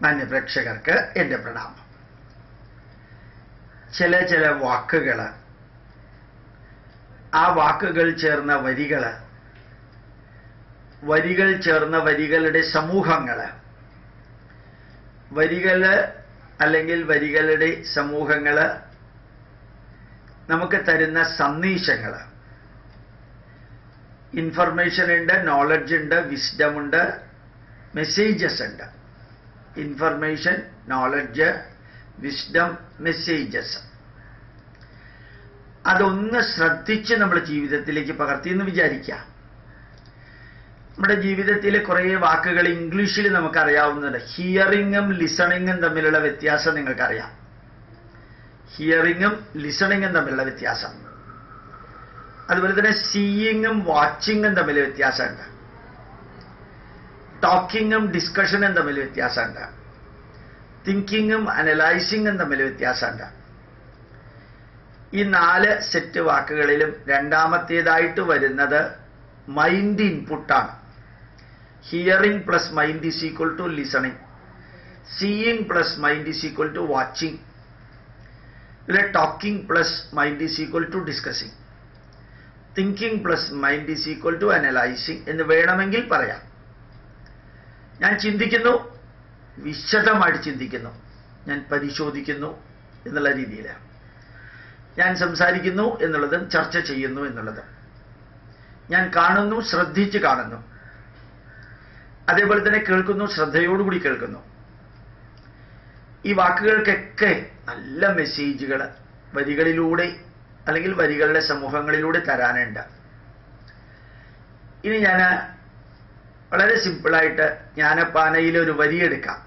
മാന്യപ്രേക്ഷകർക്ക് എൻ്റെ പ്രണാമം. ചില വാക്കുകൾ, ആ വാക്കുകൾ ചേർന്ന വരികൾ ചേർന്ന വരികളുടെ സമൂഹങ്ങൾ, അല്ലെങ്കിൽ വരികളുടെ സമൂഹങ്ങൾ നമുക്ക് തരുന്ന സന്ദേശങ്ങൾ. ഇൻഫർമേഷൻ ഉണ്ട്, നോളജ് ഉണ്ട്, വിസ്ഡം ഉണ്ട്, മെസ്സേജസ് ഉണ്ട്. Information, knowledge, wisdom, messages. അതൊന്ന് ശ്രദ്ധിച്ച് നമ്മൾ ജീവിതത്തിലേക്ക് പകർത്തിയെന്ന് വിചാരിക്കാം. നമ്മുടെ ജീവിതത്തിൽ കുറേ വാക്കുകൾ ഇംഗ്ലീഷിൽ നമുക്കറിയാവുന്നതുണ്ട്. ഹിയറിങ്ങും ലിസണിങ്ങും തമ്മിലുള്ള വ്യത്യാസം നിങ്ങൾക്കറിയാം. ഹിയറിങ്ങും ലിസണിങ്ങും തമ്മിലുള്ള വ്യത്യാസം. അതുപോലെ തന്നെ സീയിങ്ങും വാച്ചിങ്ങും തമ്മിൽ വ്യത്യാസമുണ്ട്. ടോക്കിങ്ങും ഡിസ്കഷനും തമ്മിൽ വ്യത്യാസമുണ്ട്. തിങ്കിങ്ങും അനലൈസിങ്ങും തമ്മിൽ വ്യത്യാസമുണ്ട്. ഈ 4 സെറ്റ് വാക്കുകളിലും രണ്ടാമത്തേതായിട്ട് വരുന്നത് മൈൻഡ് ഇൻപുട്ടാണ്. Hearing plus mind is equal to listening. Seeing plus mind is equal to watching. ഇതിലെ talking plus mind is equal to discussing. Thinking plus mind is equal to analysing എന്ന് വേണമെങ്കിൽ പറയാം. ഞാൻ ചിന്തിക്കുന്നു, വിശദമായിട്ട് ചിന്തിക്കുന്നു, ഞാൻ പരിശോധിക്കുന്നു എന്നുള്ള രീതിയിൽ. ഞാൻ സംസാരിക്കുന്നു എന്നുള്ളതും ചർച്ച ചെയ്യുന്നു എന്നുള്ളതും. ഞാൻ കാണുന്നു, ശ്രദ്ധിച്ച് കാണുന്നു. അതേപോലെ തന്നെ കേൾക്കുന്നു, ശ്രദ്ധയോടുകൂടി കേൾക്കുന്നു. ഈ വാക്കുകൾക്കൊക്കെ നല്ല മെസ്സേജുകൾ വരികളിലൂടെ അല്ലെങ്കിൽ വരികളുടെ സമൂഹങ്ങളിലൂടെ തരാനുണ്ട്. ഇനി ഞാൻ വളരെ സിമ്പിളായിട്ട് ജ്ഞാനപ്പാനയിലെ ഒരു വരിയെടുക്കാം.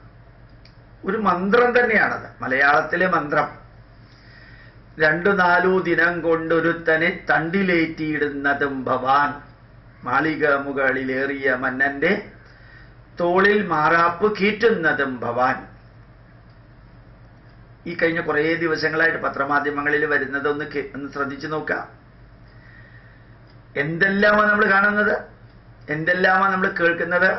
ഒരു മന്ത്രം തന്നെയാണത്, മലയാളത്തിലെ മന്ത്രം. 2-4 ദിനം കൊണ്ടൊരുത്തനെ തണ്ടിലേറ്റിയിടുന്നതും ഭവാൻ, മാളിക മുകളിലേറിയ മന്നന്റെ തോളിൽ മാറാപ്പ് കീറ്റുന്നതും ഭവാൻ. ഈ കഴിഞ്ഞ കുറേ ദിവസങ്ങളായിട്ട് പത്രമാധ്യമങ്ങളിൽ വരുന്നതൊന്ന് ശ്രദ്ധിച്ചു നോക്കാം. എന്തെല്ലാമാണ് നമ്മൾ കാണുന്നത്, എന്തെല്ലാമാണ് നമ്മൾ കേൾക്കുന്നത്,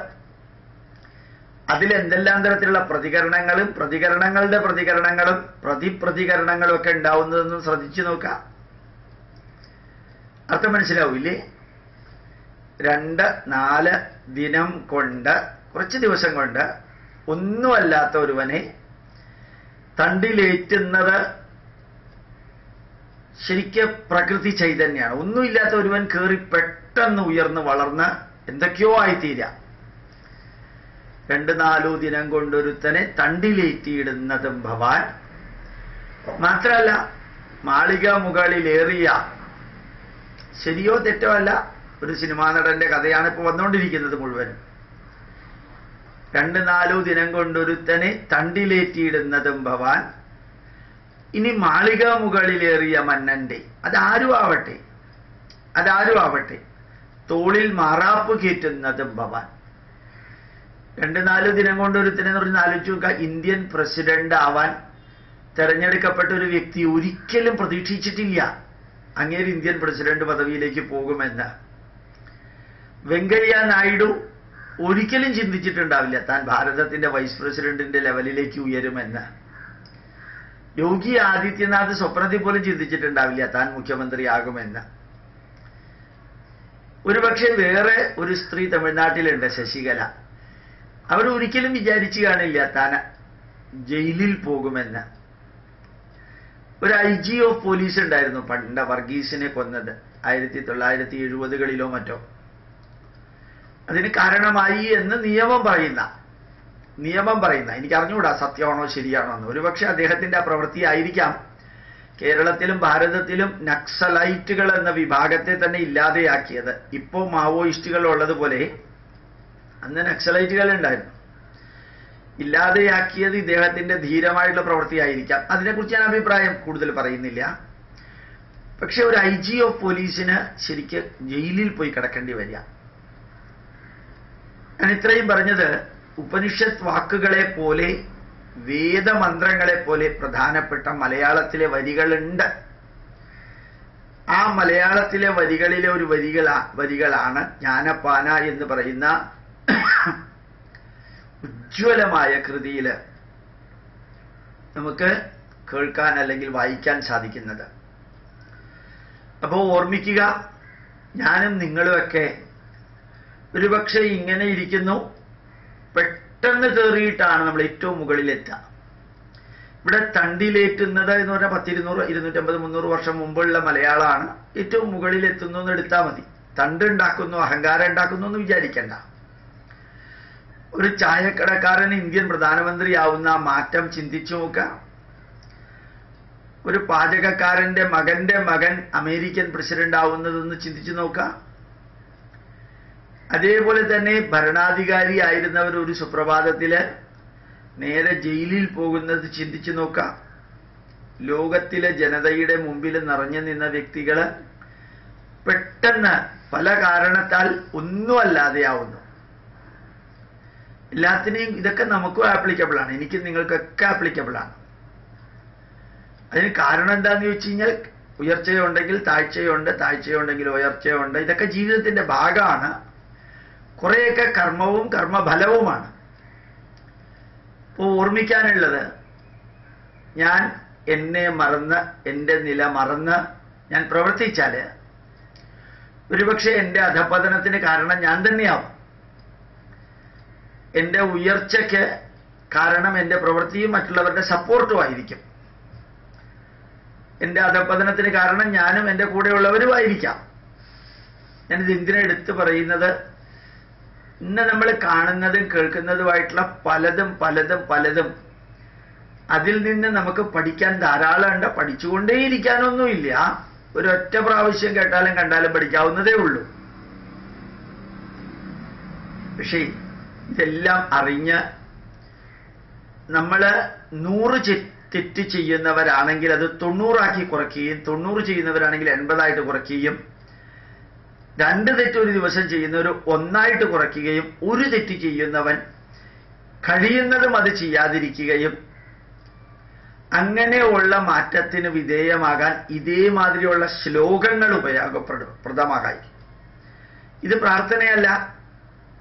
അതിലെന്തെല്ലാം തരത്തിലുള്ള പ്രതികരണങ്ങളും പ്രതികരണങ്ങളും പ്രതിപ്രതികരണങ്ങളും ഒക്കെ ഉണ്ടാവുന്നതെന്ന് ശ്രദ്ധിച്ചു നോക്കാം. അർത്ഥം മനസ്സിലാവില്ലേ? 2-4 ദിനം കൊണ്ട്, കുറച്ച് ദിവസം കൊണ്ട് ഒന്നുമല്ലാത്ത ഒരുവനെ തണ്ടിലേറ്റുന്നത് ശരിക്കും പ്രകൃതി ചൈതന്യമാണ്. ഒന്നുമില്ലാത്ത ഒരുവൻ കയറി പെട്ടെന്ന് ഉയർന്ന് വളർന്ന് എന്തൊക്കെയോ ആയിത്തീരാം. 2-4 ദിനം കൊണ്ടൊരുത്തനെ തണ്ടിലേറ്റിയിടുന്നതും ഭവാൻ. മാത്രമല്ല, മാളിക മുകളിലേറിയ, ശരിയോ തെറ്റോ അല്ല, ഒരു സിനിമാ നടന്റെ കഥയാണ് ഇപ്പോൾ വന്നുകൊണ്ടിരിക്കുന്നത് മുഴുവനും. 2-4 ദിനം കൊണ്ടൊരുത്തനെ തണ്ടിലേറ്റിയിടുന്നതും ഭവാൻ. ഇനി മാളിക മുകളിലേറിയ മന്നന്റെ, അതാരും ആവട്ടെ, തോളിൽ മാറാപ്പ് കയറ്റുന്നതും ഭവാൻ. 2-4 ദിനം കൊണ്ടൊരുത്തനെന്ന് പറഞ്ഞ് ആലോചിച്ച് നോക്കുക. ഇന്ത്യൻ പ്രസിഡന്റ് ആവാൻ തെരഞ്ഞെടുക്കപ്പെട്ട ഒരു വ്യക്തി ഒരിക്കലും പ്രതീക്ഷിച്ചിട്ടില്ല അങ്ങേര് ഇന്ത്യൻ പ്രസിഡന്റ് പദവിയിലേക്ക് പോകുമെന്ന്. വെങ്കയ്യ നായിഡു ഒരിക്കലും ചിന്തിച്ചിട്ടുണ്ടാവില്ല താൻ ഭാരതത്തിന്റെ വൈസ് പ്രസിഡന്റിന്റെ ലെവലിലേക്ക് ഉയരുമെന്ന്. യോഗി ആദിത്യനാഥ് സ്വപ്നത്തിൽ പോലും ചിന്തിച്ചിട്ടുണ്ടാവില്ല താൻ മുഖ്യമന്ത്രിയാകുമെന്ന്. ഒരുപക്ഷെ വേറെ ഒരു സ്ത്രീ തമിഴ്നാട്ടിലുണ്ട്, ശശികല. അവരൊരിക്കലും വിചാരിച്ചു കാണില്ല താൻ ജയിലിൽ പോകുമെന്ന്. ഒരു IG ഓഫ് പോലീസ് ഉണ്ടായിരുന്നു പണ്ട്, വർഗീസിനെ കൊന്നത് 1970കളിലോ മറ്റോ. അതിന് കാരണമായി എന്ന് നിയമം പറയുന്ന, എനിക്ക് അറിഞ്ഞുകൂടാ സത്യമാണോ ശരിയാണോ എന്ന്. ഒരുപക്ഷെ അദ്ദേഹത്തിന്റെ ആ പ്രവൃത്തി ആയിരിക്കാം കേരളത്തിലും ഭാരതത്തിലും നക്സലൈറ്റുകൾ എന്ന വിഭാഗത്തെ തന്നെ ഇല്ലാതെയാക്കിയത്. ഇപ്പോൾ മാവോയിസ്റ്റുകൾ ഉള്ളതുപോലെ അന്ന് നക്സലൈറ്റുകൾ ഉണ്ടായിരുന്നു. ഇല്ലാതെയാക്കിയത് ഇദ്ദേഹത്തിന്റെ ധീരമായിട്ടുള്ള പ്രവൃത്തിയായിരിക്കാം. അതിനെക്കുറിച്ച് ഞാൻ അഭിപ്രായം കൂടുതൽ പറയുന്നില്ല. പക്ഷെ ഒരു IG ഓഫ് പോലീസിന് ശരിക്ക് ജയിലിൽ പോയി കിടക്കേണ്ടി വരിക. ഞാൻ ഇത്രയും പറഞ്ഞത് ഉപനിഷത്ത് വാക്കുകളെ പോലെ, വേദമന്ത്രങ്ങളെ പോലെ പ്രധാനപ്പെട്ട മലയാളത്തിലെ വരികളുണ്ട്. ആ മലയാളത്തിലെ വരികളിലെ ഒരു വരികളാണ് ജ്ഞാനപ്പാന എന്ന് പറയുന്ന ഉജ്ജ്വലമായ കൃതിയിൽ നമുക്ക് കേൾക്കാൻ അല്ലെങ്കിൽ വായിക്കാൻ സാധിക്കുന്നത്. അപ്പോൾ ഓർമ്മിക്കുക, ഞാനും നിങ്ങളുമൊക്കെ ഒരുപക്ഷെ ഇങ്ങനെ ഇരിക്കുന്നു, പെട്ടെന്ന് കയറിയിട്ടാണ് നമ്മൾ ഏറ്റവും മുകളിലെത്തുക. ഇവിടെ തണ്ടിലേറ്റുന്നത് എന്ന് പറഞ്ഞാൽ 10, 200, 250, 300 വർഷം മുമ്പുള്ള മലയാളമാണ്. ഏറ്റവും മുകളിലെത്തുന്നു എന്ന് എടുത്താൽ മതി. തണ്ട് ഉണ്ടാക്കുന്നു, അഹങ്കാരം ഉണ്ടാക്കുന്നു എന്ന് വിചാരിക്കണ്ട. ഒരു ചായക്കടക്കാരൻ ഇന്ത്യൻ പ്രധാനമന്ത്രിയാവുന്ന മാറ്റം ചിന്തിച്ചു നോക്കുക. ഒരു പാചകക്കാരന്റെ മകന്റെ മകൻ അമേരിക്കൻ പ്രസിഡന്റ് ആവുന്നതെന്ന് ചിന്തിച്ചു നോക്കുക. അതേപോലെ തന്നെ ഭരണാധികാരി ആയിരുന്നവർ ഒരു സുപ്രഭാതത്തില് നേരെ ജയിലിൽ പോകുന്നത് ചിന്തിച്ചു നോക്കാം. ലോകത്തിലെ ജനതയുടെ മുമ്പിൽ നിറഞ്ഞു നിന്ന വ്യക്തികള് പെട്ടെന്ന് പല കാരണത്താൽ ഒന്നുമല്ലാതെയാവുന്നു. എല്ലാത്തിനെയും ഇതൊക്കെ നമുക്കും ആപ്ലിക്കബിൾ ആണ്, എനിക്കും നിങ്ങൾക്കൊക്കെ ആപ്ലിക്കബിൾ ആണ്. അതിന് കാരണം എന്താന്ന് ചോദിച്ചു കഴിഞ്ഞാൽ, ഉയർച്ചയുണ്ടെങ്കിൽ താഴ്ചയുണ്ട്, താഴ്ചയുണ്ടെങ്കിൽ ഉയർച്ചയുണ്ട്. ഇതൊക്കെ ജീവിതത്തിന്റെ ഭാഗമാണ്. കുറേയൊക്കെ കർമ്മവും കർമ്മഫലവുമാണ്. ഇപ്പോൾ ഓർമ്മിക്കാനുള്ളത്, ഞാൻ എന്നെ മറന്ന്, എൻ്റെ നില മറന്ന് ഞാൻ പ്രവർത്തിച്ചാൽ ഒരുപക്ഷെ എൻ്റെ അധപതനത്തിന് കാരണം ഞാൻ തന്നെയാവും. എൻ്റെ ഉയർച്ചയ്ക്ക് കാരണം എൻ്റെ പ്രവൃത്തിയും മറ്റുള്ളവരുടെ സപ്പോർട്ടും ആയിരിക്കും. എൻ്റെ അധപതനത്തിന് കാരണം ഞാനും എൻ്റെ കൂടെയുള്ളവരുമായിരിക്കാം. ഞാനിത് എന്തിനാ എടുത്തു പറയുന്നത്? ഇന്ന് നമ്മൾ കാണുന്നതും കേൾക്കുന്നതുമായിട്ടുള്ള പലതും പലതും പലതും അതിൽ നിന്ന് നമുക്ക് പഠിക്കാൻ ധാരാളമുണ്ട്. പഠിച്ചുകൊണ്ടേയിരിക്കാനൊന്നുമില്ല. ഒരൊറ്റ പ്രാവശ്യം കേട്ടാലും കണ്ടാലും പഠിക്കാവുന്നതേ ഉള്ളൂ. പക്ഷേ ഇതെല്ലാം അറിഞ്ഞ് നമ്മൾ 100 തെറ്റ് ചെയ്യുന്നവരാണെങ്കിൽ അത് 90 കുറയ്ക്കുകയും, 90 ചെയ്യുന്നവരാണെങ്കിൽ 80 കുറയ്ക്കുകയും, 2 തെറ്റ് ഒരു ദിവസം ചെയ്യുന്നവർ 1 കുറയ്ക്കുകയും, 1 തെറ്റ് ചെയ്യുന്നവൻ കഴിയുന്നതും അത് ചെയ്യാതിരിക്കുകയും, അങ്ങനെയുള്ള മാറ്റത്തിന് വിധേയമാകാൻ ഇതേമാതിരിയുള്ള ശ്ലോകങ്ങൾ ഉപയോഗപ്രദമാകായി. ഇത് പ്രാർത്ഥനയല്ല,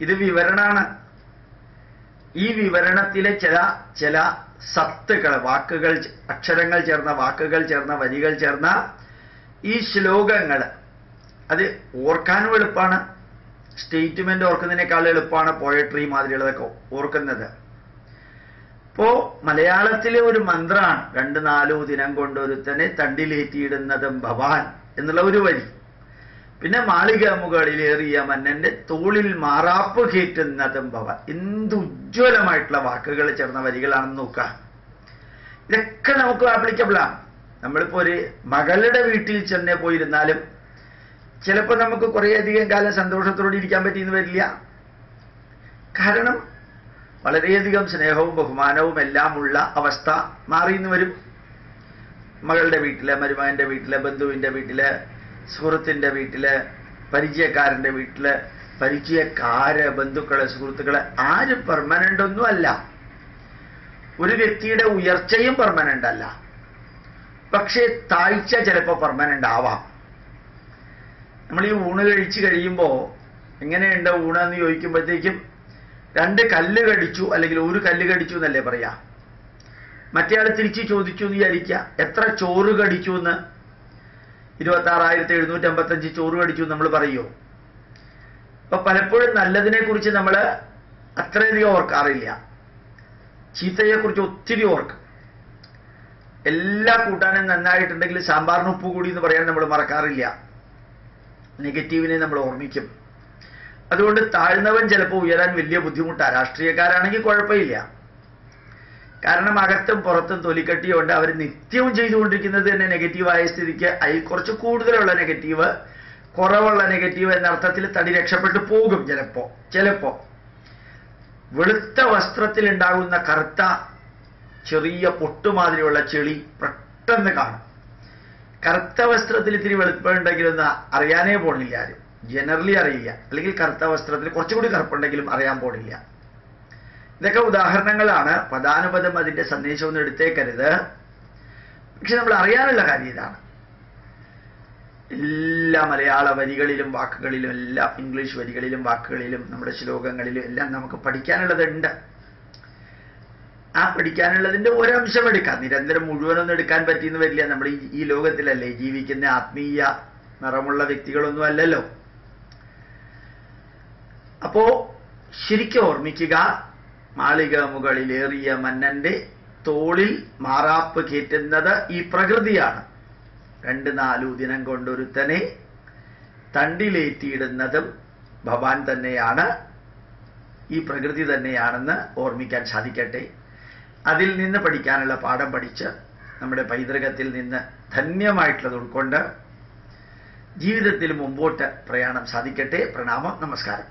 ഇത് വിവരണമാണ്. ഈ വിവരണത്തിലെ ചില സത്തുകൾ, വാക്കുകൾ, അക്ഷരങ്ങൾ ചേർന്ന, വാക്കുകൾ ചേർന്ന, വരികൾ ചേർന്ന ഈ ശ്ലോകങ്ങൾ അത് ഓർക്കാനും എളുപ്പമാണ്. സ്റ്റേറ്റ്മെന്റ് ഓർക്കുന്നതിനേക്കാൾ എളുപ്പമാണ് പോയട്രി മാതിരിയുള്ളതൊക്കെ ഓർക്കുന്നത്. ഇപ്പോ മലയാളത്തിലെ ഒരു മന്ത്രമാണ് 2-4 ദിനം കൊണ്ടൊരുത്തനെ തണ്ടിലേറ്റിയിടുന്നതും ഭവാൻ എന്നുള്ള ഒരു വരി. പിന്നെ മാളിക മുകളിലേറിയ മന്നന്റെ തോളിൽ മാറാപ്പ് കയറ്റുന്നതും ഭവാൻ. എന്ത് ഉജ്ജ്വലമായിട്ടുള്ള വാക്കുകൾ ചേർന്ന വരികളാണെന്ന് നോക്കുക. ഇതൊക്കെ നമുക്ക് ആപ്ലിക്കബിളാണ്. നമ്മളിപ്പോ ഒരു മകളുടെ വീട്ടിൽ ചെന്നേ പോയിരുന്നാലും ചിലപ്പോൾ നമുക്ക് കുറേയധികം കാലം സന്തോഷത്തോടെ ഇരിക്കാൻ പറ്റിയെന്ന് വരില്ല. കാരണം വളരെയധികം സ്നേഹവും ബഹുമാനവും എല്ലാം ഉള്ള അവസ്ഥ മാറിയെന്ന് വരും. മകളുടെ വീട്ടില്, മരുമകന്റെ വീട്ടില്, ബന്ധുവിന്റെ വീട്ടില്, സുഹൃത്തിന്റെ വീട്ടില്, പരിചയക്കാരന്റെ വീട്ടില്, പരിചയക്കാര്, ബന്ധുക്കള്, സുഹൃത്തുക്കള് ആരും പെർമനന്റ് ഒന്നും അല്ല. ഒരു വ്യക്തിയുടെ ഉയർച്ചയും പെർമനന്റ് അല്ല. പക്ഷേ താഴ്ച ചിലപ്പോൾ പെർമനന്റ് ആവാം. നമ്മൾ ഈ ഊണ് കഴിച്ച് കഴിയുമ്പോൾ എങ്ങനെയുണ്ട് ഊണെന്ന് ചോദിക്കുമ്പോഴത്തേക്കും 2 കല്ല് കടിച്ചു അല്ലെങ്കിൽ 1 കല്ല് കടിച്ചു എന്നല്ലേ പറയാ. മറ്റേയാൾ തിരിച്ച് ചോദിച്ചു എന്ന് വിചാരിക്കുക, എത്ര ചോറ് കടിച്ചു എന്ന്. 26,755 ചോറ് കടിച്ചു നമ്മൾ പറയുമോ? അപ്പൊ പലപ്പോഴും നല്ലതിനെ കുറിച്ച് നമ്മൾ അത്രയധികം ഓർക്കാറില്ല, ചീത്തയെക്കുറിച്ച് ഒത്തിരി ഓർക്കും. എല്ലാ കൂട്ടാനും നന്നായിട്ടുണ്ടെങ്കിൽ സാമ്പാറിന് ഉപ്പ് കൂടി എന്ന് പറയാൻ നമ്മൾ മറക്കാറില്ല. നെഗറ്റീവിനെ നമ്മൾ ഓർമ്മിക്കും. അതുകൊണ്ട് താഴ്ന്നവൻ ചിലപ്പോൾ ഉയരാൻ വലിയ ബുദ്ധിമുട്ടാണ്. രാഷ്ട്രീയക്കാരാണെങ്കിൽ കുഴപ്പമില്ല, കാരണം അകത്തും പുറത്തും തൊലിക്കട്ടിയുണ്ട്. അവർ നിത്യവും ചെയ്തുകൊണ്ടിരിക്കുന്നത് തന്നെ നെഗറ്റീവായ സ്ഥിതിക്ക് അതിൽ കുറച്ച് കൂടുതലുള്ള നെഗറ്റീവ്, കുറവുള്ള നെഗറ്റീവ് എന്ന അർത്ഥത്തിൽ തടി രക്ഷപ്പെട്ടു പോകും. ചിലപ്പോ വെളുത്ത വസ്ത്രത്തിൽ ഉണ്ടാകുന്ന കറുത്ത ചെറിയ പൊട്ടുമാതിരിയുള്ള ചെളി പെട്ടെന്ന് കാണും. കറുത്ത വസ്ത്രത്തിൽ ഇത്തിരി വെളുപ്പുണ്ടെങ്കിലൊന്നും അറിയാനേ പോണില്ല ആരും, ജനറലി അറിയില്ല. അല്ലെങ്കിൽ കറുത്ത വസ്ത്രത്തിൽ കുറച്ചുകൂടി കറുപ്പുണ്ടെങ്കിലും അറിയാൻ പോണില്ല. ഇതൊക്കെ ഉദാഹരണങ്ങളാണ്. പദാനുപദം അതിന്റെ സന്ദേശമൊന്നും എടുത്തേക്കരുത്. പക്ഷെ നമ്മൾ അറിയാനുള്ള കാര്യം ഇതാണ്. എല്ലാ മലയാള വരികളിലും വാക്കുകളിലും, എല്ലാ ഇംഗ്ലീഷ് വരികളിലും വാക്കുകളിലും, നമ്മുടെ ശ്ലോകങ്ങളിലും എല്ലാം നമുക്ക് പഠിക്കാനുള്ളതുണ്ട്. ആ പഠിക്കാനുള്ളതിന്റെ ഒരംശം എടുക്കാം. നിരന്തരം മുഴുവനൊന്നും എടുക്കാൻ പറ്റിയെന്ന് വരില്ല. നമ്മൾ ഈ ലോകത്തിലല്ലേ ജീവിക്കുന്ന, ആത്മീയ നിറമുള്ള വ്യക്തികളൊന്നും അല്ലല്ലോ. അപ്പോ ശരിക്കും ഓർമ്മിക്കുക, മാളിക മുകളിലേറിയ മന്നന്റെ തോളിൽ മാറാപ്പ് കയറ്റുന്നത് ഈ പ്രകൃതിയാണ്. 2-4 ദിനം കൊണ്ടൊരുത്തനെ തണ്ടിലേറ്റിയിടുന്നതും ഭഗവാൻ തന്നെയാണ്, ഈ പ്രകൃതി തന്നെയാണെന്ന് ഓർമ്മിക്കാൻ സാധിക്കട്ടെ. അതിൽ നിന്ന് പഠിക്കാനുള്ള പാഠം പഠിച്ച് നമ്മുടെ പൈതൃകത്തിൽ നിന്ന് ധന്യമായിട്ടുള്ളത് ഉൾക്കൊണ്ട് ജീവിതത്തിൽ മുമ്പോട്ട് പ്രയാണം സാധിക്കട്ടെ. പ്രണാമം, നമസ്കാരം.